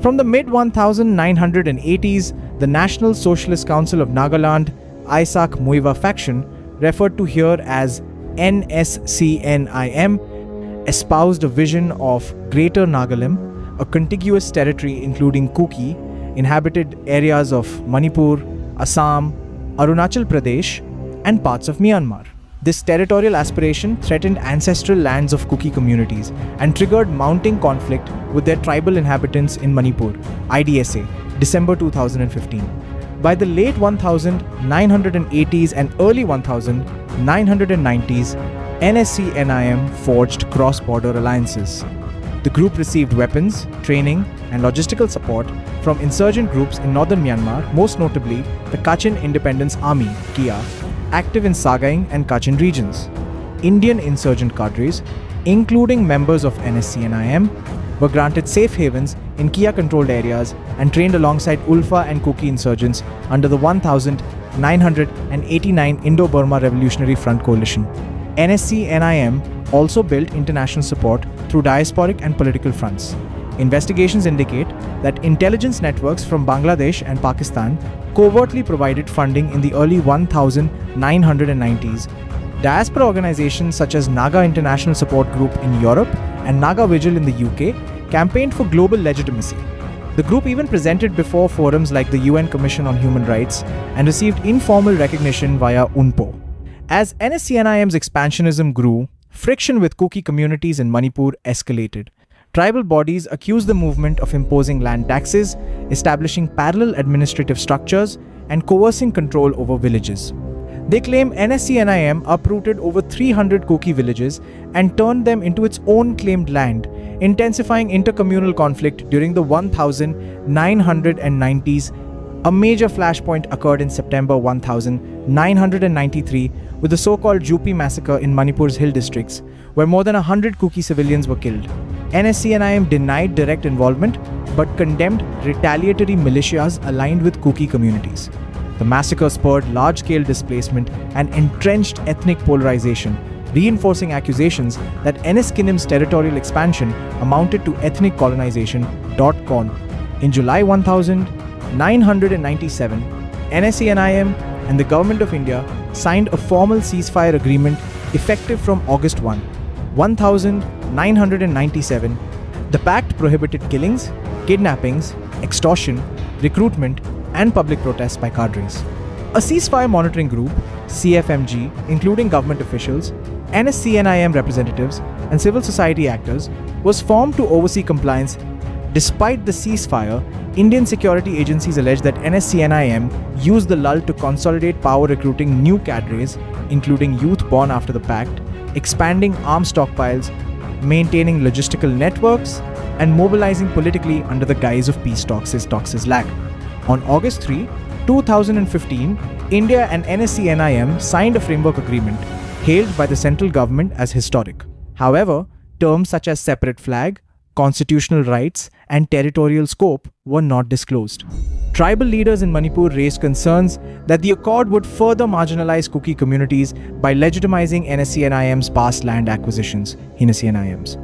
From the mid-1980s, the National Socialist Council of Nagaland, Isak Muivah faction, referred to here as NSCN I M, espoused a vision of Greater Nagalim, a contiguous territory including Kuki, inhabited areas of Manipur, Assam, Arunachal Pradesh, and parts of Myanmar. This territorial aspiration threatened ancestral lands of Kuki communities and triggered mounting conflict with their tribal inhabitants in Manipur, IDSA, December 2015. By the late 1980s and early 1990s, NSCN I M forged cross-border alliances. The group received weapons, training, and logistical support from insurgent groups in northern Myanmar, most notably the Kachin Independence Army, KIA, active in Sagaing and Kachin regions. Indian insurgent cadres, including members of NSCN I M, were granted safe havens in KIA-controlled areas and trained alongside Ulfa and Kuki insurgents under the 1989 Indo-Burma Revolutionary Front Coalition. NSCN I M also built international support through diasporic and political fronts. Investigations indicate that intelligence networks from Bangladesh and Pakistan covertly provided funding in the early 1990s. Diaspora organizations such as Naga International Support Group in Europe and Naga Vigil in the UK campaigned for global legitimacy. The group even presented before forums like the UN Commission on Human Rights and received informal recognition via UNPO. As NSCN I M's expansionism grew, friction with Kuki communities in Manipur escalated. Tribal bodies accused the movement of imposing land taxes, establishing parallel administrative structures, and coercing control over villages. They claim NSCN I M uprooted over 300 Kuki villages and turned them into its own claimed land, intensifying intercommunal conflict during the 1990s. A major flashpoint occurred in September 1993 with the so-called Jupi massacre in Manipur's hill districts, where more than 100 Kuki civilians were killed. NSCN I M denied direct involvement but condemned retaliatory militias aligned with Kuki communities. The massacre spurred large-scale displacement and entrenched ethnic polarization, reinforcing accusations that NSCN-IM's territorial expansion amounted to ethnic colonization. In July 1997, NSCN I M and the Government of India signed a formal ceasefire agreement effective from August 1, 1997. The pact prohibited killings, kidnappings, extortion, recruitment, and public protests by cadres. A ceasefire monitoring group, CFMG, including government officials, NSCN I M representatives, and civil society actors, was formed to oversee compliance. Despite the ceasefire, Indian security agencies allege that NSCN I M used the lull to consolidate power, recruiting new cadres, including youth born after the pact, expanding arms stockpiles, maintaining logistical networks, and mobilizing politically under the guise of peace talks is lack. On August 3, 2015, India and NSCN I M signed a framework agreement, hailed by the central government as historic. However, terms such as separate flag, constitutional rights, and territorial scope were not disclosed. Tribal leaders in Manipur raised concerns that the accord would further marginalize Kuki communities by legitimizing NSCN I M's past land acquisitions, NSCN I M's.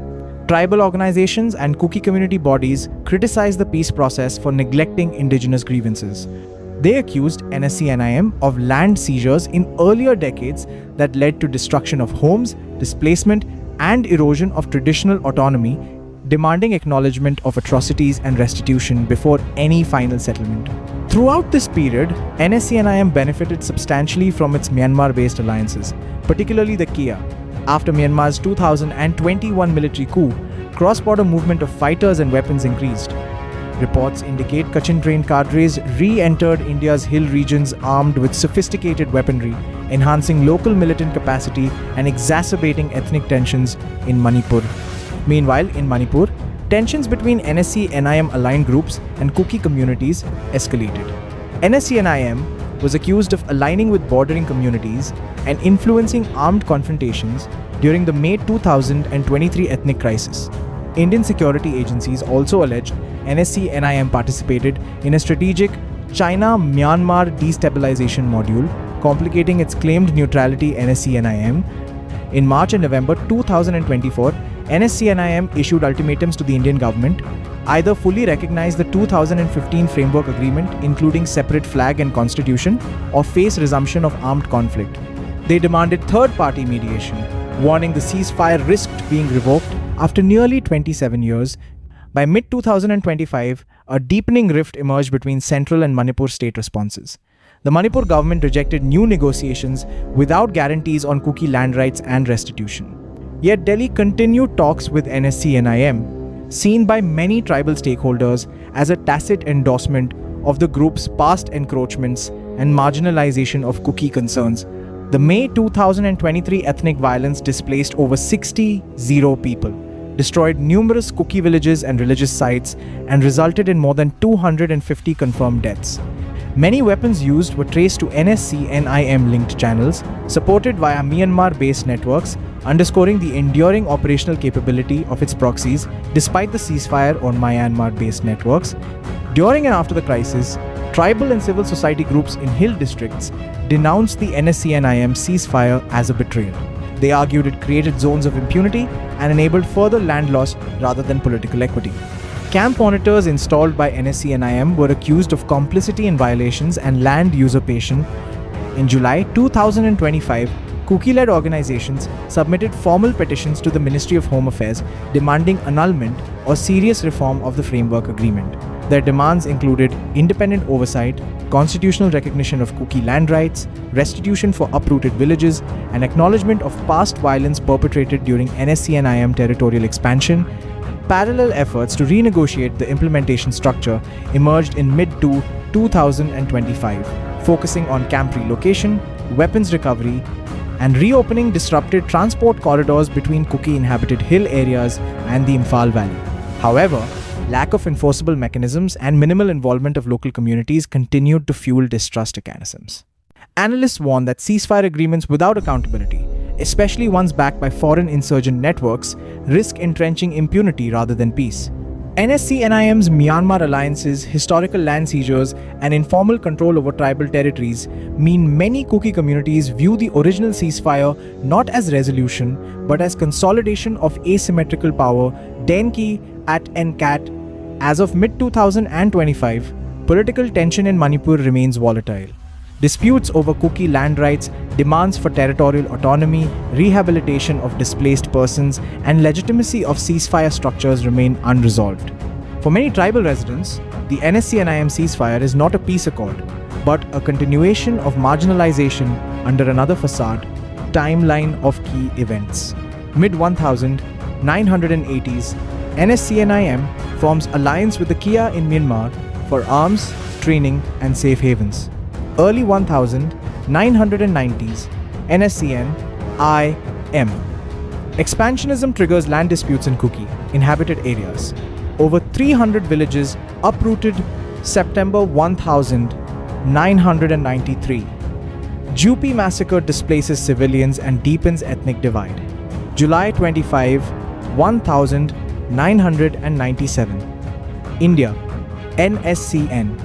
Tribal organizations and Kuki community bodies criticized the peace process for neglecting indigenous grievances. They accused NSCN I M of land seizures in earlier decades that led to destruction of homes, displacement, and erosion of traditional autonomy, demanding acknowledgement of atrocities and restitution before any final settlement. Throughout this period, NSCN I M benefited substantially from its Myanmar-based alliances, particularly the KIA. After Myanmar's 2021 military coup, cross-border movement of fighters and weapons increased. Reports indicate Kachin-trained cadres re-entered India's hill regions armed with sophisticated weaponry, enhancing local militant capacity and exacerbating ethnic tensions in Manipur. Meanwhile, in Manipur, tensions between NSCN I M aligned groups and Kuki communities escalated. NSCN I M was accused of aligning with bordering communities and influencing armed confrontations during the May 2023 ethnic crisis. Indian security agencies also alleged NSCN I M participated in a strategic China-Myanmar destabilization module, complicating its claimed neutrality. NSCN I M. In March and November 2024, NSCN I M issued ultimatums to the Indian government, either fully recognize the 2015 Framework Agreement, including separate flag and constitution, or face resumption of armed conflict. They demanded third-party mediation, warning the ceasefire risked being revoked after nearly 27 years. By mid-2025, a deepening rift emerged between Central and Manipur state responses. The Manipur government rejected new negotiations without guarantees on Kuki land rights and restitution. Yet Delhi continued talks with NSCN-IM, seen by many tribal stakeholders as a tacit endorsement of the group's past encroachments and marginalization of Kuki concerns. The May 2023 ethnic violence displaced over 60 people, destroyed numerous Kuki villages and religious sites, and resulted in more than 250 confirmed deaths. Many weapons used were traced to NSCN-IM linked channels, supported via Myanmar-based networks, underscoring the enduring operational capability of its proxies despite the ceasefire on Myanmar-based networks. During and after the crisis, tribal and civil society groups in hill districts denounced the NSCN-IM ceasefire as a betrayal. They argued it created zones of impunity and enabled further land loss rather than political equity. Camp monitors installed by NSCN-IM were accused of complicity in violations and land usurpation. In July 2025, Kuki-led organizations submitted formal petitions to the Ministry of Home Affairs demanding annulment or serious reform of the Framework Agreement. Their demands included independent oversight, constitutional recognition of Kuki land rights, restitution for uprooted villages, and acknowledgement of past violence perpetrated during NSCN-IM territorial expansion. Parallel efforts to renegotiate the implementation structure emerged in mid-2025, focusing on camp relocation, weapons recovery, and reopening disrupted transport corridors between Kuki-inhabited hill areas and the Imphal Valley. However, lack of enforceable mechanisms and minimal involvement of local communities continued to fuel distrust mechanisms. Analysts warn that ceasefire agreements without accountability, especially ones backed by foreign insurgent networks, risk entrenching impunity rather than peace. NSCN-IM's Myanmar alliances, historical land seizures, and informal control over tribal territories mean many Kuki communities view the original ceasefire not as resolution, but as consolidation of asymmetrical power. Denki at NCAT. As of mid-2025, political tension in Manipur remains volatile. Disputes over Kuki land rights, demands for territorial autonomy, rehabilitation of displaced persons, and legitimacy of ceasefire structures remain unresolved. For many tribal residents, the NSCN-IM ceasefire is not a peace accord, but a continuation of marginalization under another facade. Timeline of key events. Mid-1980s, NSCN-IM forms alliance with the Kia in Myanmar for arms, training, and safe havens. Early 1990s, NSCN-IM. Expansionism triggers land disputes in Kuki, inhabited areas. Over 300 villages uprooted September 1993. Jupi massacre displaces civilians and deepens ethnic divide. July 25, 1997. India. NSCN-IM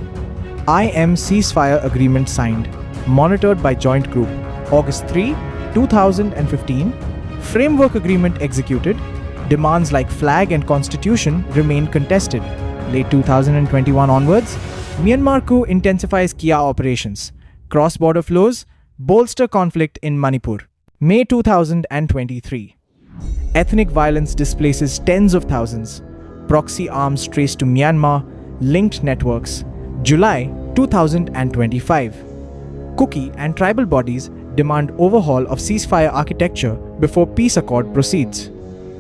ceasefire agreement signed, monitored by Joint Group. August 3, 2015. Framework agreement executed. Demands like flag and constitution remain contested. Late 2021 onwards, Myanmar coup intensifies Kia operations. Cross-border flows bolster conflict in Manipur. May 2023. Ethnic violence displaces tens of thousands. Proxy arms traced to Myanmar, linked networks. July 2025. Kuki and tribal bodies demand overhaul of ceasefire architecture before peace accord proceeds.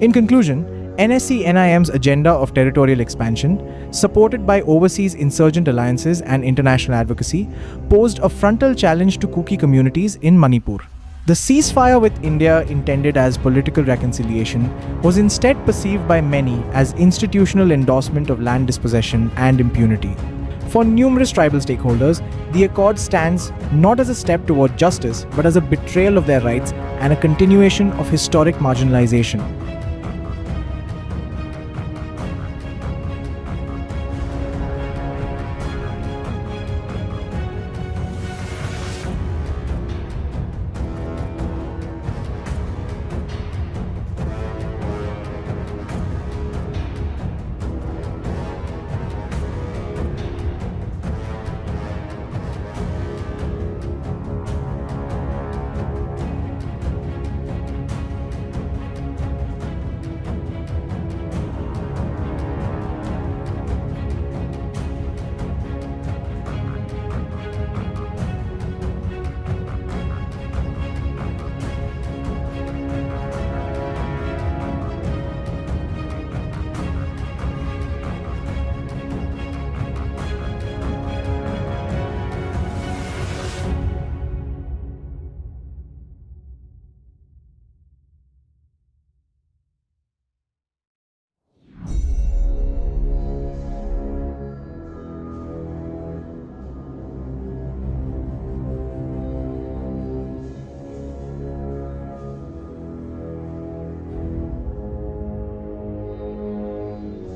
In conclusion, NSCN-IM's agenda of territorial expansion, supported by overseas insurgent alliances and international advocacy, posed a frontal challenge to Kuki communities in Manipur. The ceasefire with India, intended as political reconciliation, was instead perceived by many as institutional endorsement of land dispossession and impunity. For numerous tribal stakeholders, the accord stands not as a step toward justice, but as a betrayal of their rights and a continuation of historic marginalization.